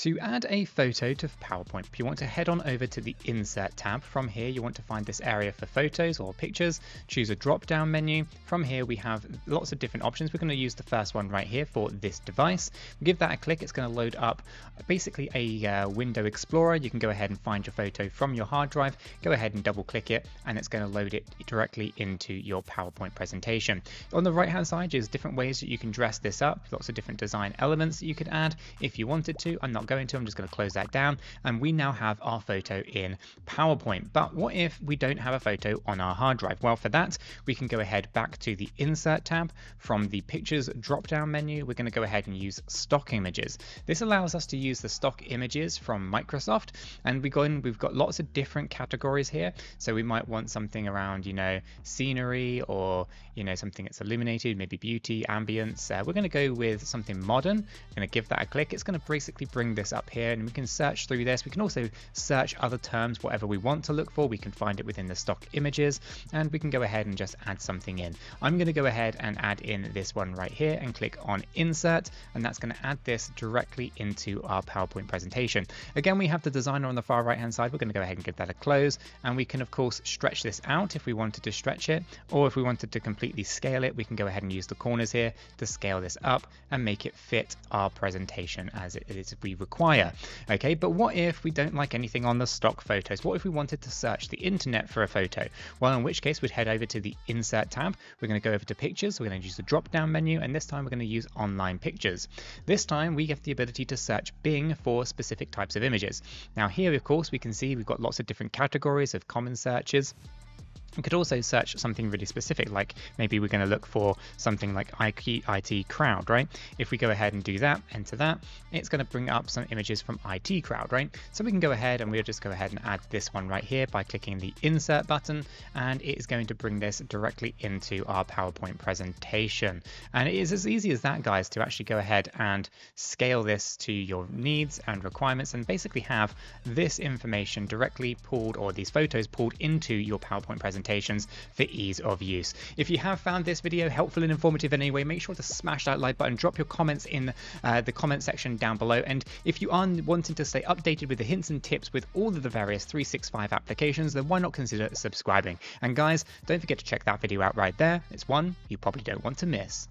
To add a photo to PowerPoint, you want to head on over to the Insert tab. From here, you want to find this area for photos or pictures. Choose a drop-down menu. From here, we have lots of different options. We're going to use the first one right here for this device. Give that a click. It's going to load up basically a window explorer. You can go ahead and find your photo from your hard drive. Go ahead and double-click it, and it's going to load it directly into your PowerPoint presentation. On the right-hand side, there's different ways that you can dress this up. Lots of different design elements that you could add if you wanted to. I'm not going to. I'm just going to close that down, and we now have our photo in PowerPoint. But what if we don't have a photo on our hard drive? Well, for that, we can go ahead back to the Insert tab. From the Pictures drop-down menu, we're going to go ahead and use Stock Images. This allows us to use the stock images from Microsoft, and we've got lots of different categories here. So we might want something around, scenery, or something that's illuminated, maybe beauty, ambience. We're going to go with something modern. I'm going to give that a click. It's going to basically bring this up here, and we can search through this. We can also search other terms, whatever we want to look for. We can find it within the stock images, and we can go ahead and just add something in. I'm going to go ahead and add in this one right here and click on Insert, and that's going to add this directly into our PowerPoint presentation. Again, we have the designer on the far right hand side. We're going to go ahead and give that a close, and we can of course stretch this out if we wanted to stretch it, or if we wanted to completely scale it, we can go ahead and use the corners here to scale this up and make it fit our presentation as it is we require. Okay, but what if we don't like anything on the stock photos? What if we wanted to search the internet for a photo? Well, in which case we'd head over to the Insert tab. We're going to go over to Pictures. We're going to use the drop down menu, and this time we're going to use Online Pictures. This time we have the ability to search Bing for specific types of images. Now here, of course, we can see we've got lots of different categories of common searches. We could also search something really specific, like maybe we're going to look for something like IT crowd, right? If we go ahead and do that, enter that, it's going to bring up some images from IT crowd, right? So we can go ahead and we'll just go ahead and add this one right here by clicking the Insert button, and it is going to bring this directly into our PowerPoint presentation. And it is as easy as that, guys, to actually go ahead and scale this to your needs and requirements, and basically have this information directly pulled, or these photos pulled into your PowerPoint presentation for ease of use. If you have found this video helpful and informative in any way, make sure to smash that like button, drop your comments in the comment section down below, and if you are wanting to stay updated with the hints and tips with all of the various 365 applications, then why not consider subscribing? And guys, don't forget to check that video out right there. It's one you probably don't want to miss.